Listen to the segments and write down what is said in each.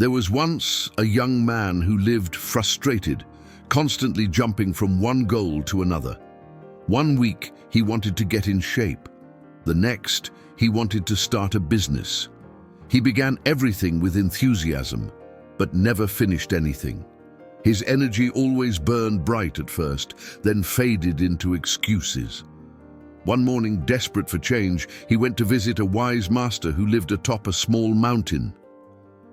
There was once a young man who lived frustrated, constantly jumping from one goal to another. One week, he wanted to get in shape. The next, he wanted to start a business. He began everything with enthusiasm, but never finished anything. His energy always burned bright at first, then faded into excuses. One morning, desperate for change, he went to visit a wise master who lived atop a small mountain.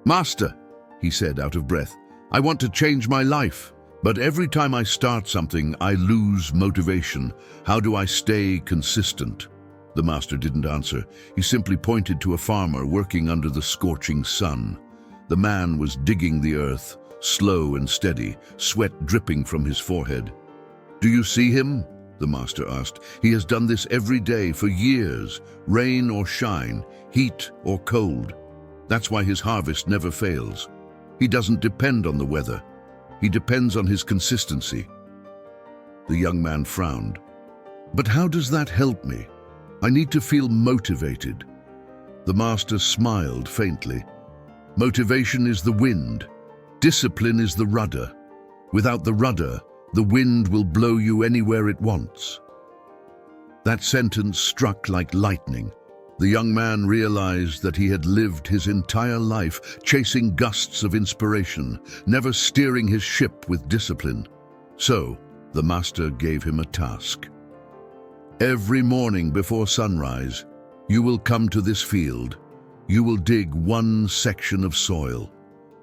"Master," he said out of breath, "I want to change my life. But every time I start something, I lose motivation. How do I stay consistent?" The master didn't answer. He simply pointed to a farmer working under the scorching sun. The man was digging the earth, slow and steady, sweat dripping from his forehead. "Do you see him?" the master asked. "He has done this every day for years, rain or shine, heat or cold. That's why his harvest never fails. He doesn't depend on the weather. He depends on his consistency." The young man frowned. "But how does that help me? I need to feel motivated." The master smiled faintly. "Motivation is the wind. Discipline is the rudder. Without the rudder, the wind will blow you anywhere it wants." That sentence struck like lightning. The young man realized that he had lived his entire life chasing gusts of inspiration, never steering his ship with discipline. So, the master gave him a task. "Every morning before sunrise, you will come to this field. You will dig one section of soil.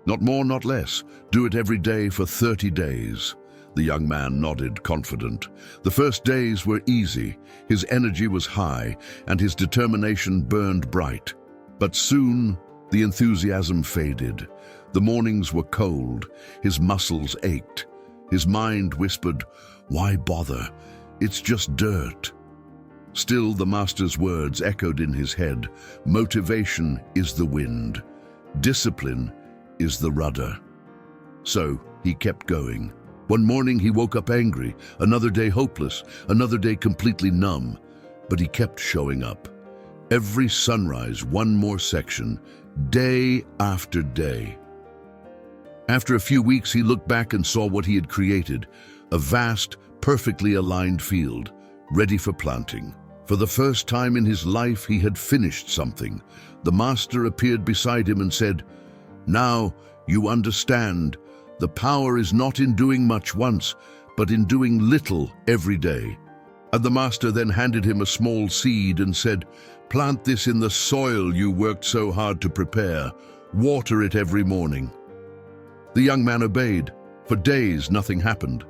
Not more, not less. Do it every day for 30 days. The young man nodded, confident. The first days were easy. His energy was high, and his determination burned bright. But soon, the enthusiasm faded. The mornings were cold. His muscles ached. His mind whispered, "Why bother? It's just dirt." Still, the master's words echoed in his head. Motivation is the wind. Discipline is the rudder. So, he kept going. One morning he woke up angry, another day hopeless, another day completely numb. But he kept showing up. Every sunrise, one more section, day after day. After a few weeks, he looked back and saw what he had created, a vast, perfectly aligned field, ready for planting. For the first time in his life, he had finished something. The master appeared beside him and said, "Now you understand. The power is not in doing much once, but in doing little every day." And the master then handed him a small seed and said, "Plant this in the soil you worked so hard to prepare. Water it every morning." The young man obeyed. For days, nothing happened.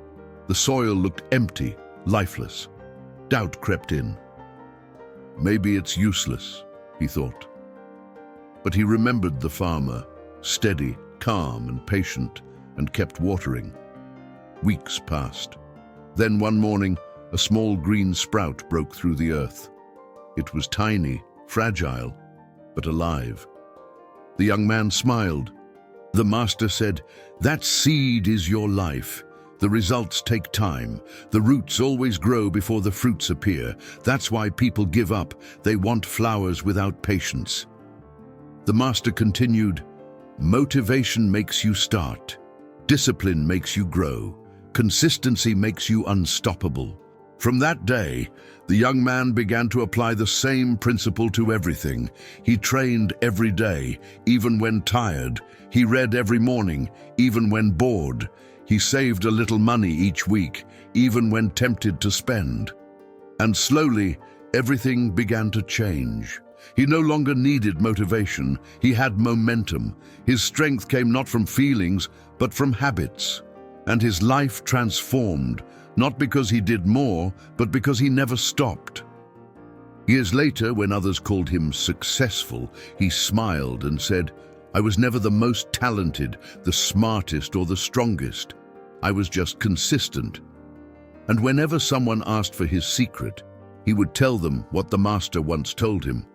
The soil looked empty, lifeless. Doubt crept in. "Maybe it's useless," he thought. But he remembered the farmer, steady, calm and patient, and kept watering. Weeks passed. Then one morning, a small green sprout broke through the earth. It was tiny, fragile, but alive. The young man smiled. The master said, "That seed is your life. The results take time. The roots always grow before the fruits appear. That's why people give up. They want flowers without patience." The master continued, "Motivation makes you start. Discipline makes you grow. Consistency makes you unstoppable." From that day, the young man began to apply the same principle to everything. He trained every day, even when tired. He read every morning, even when bored. He saved a little money each week, even when tempted to spend. And slowly, everything began to change. He no longer needed motivation. He had momentum. His strength came not from feelings, but from habits. And his life transformed, not because he did more, but because he never stopped. Years later, when others called him successful, he smiled and said, "I was never the most talented, the smartest, or the strongest. I was just consistent." And whenever someone asked for his secret, he would tell them what the master once told him.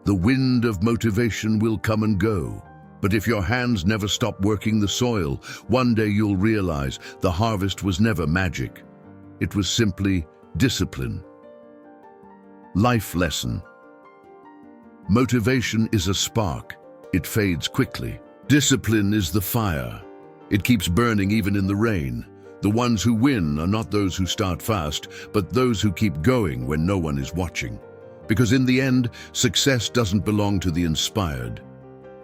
"The wind of motivation will come and go, but if your hands never stop working the soil, one day you'll realize the harvest was never magic. It was simply discipline." Life lesson. Motivation is a spark. It fades quickly. Discipline is the fire. It keeps burning even in the rain. The ones who win are not those who start fast, but those who keep going when no one is watching. Because in the end, success doesn't belong to the inspired.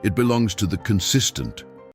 It belongs to the consistent,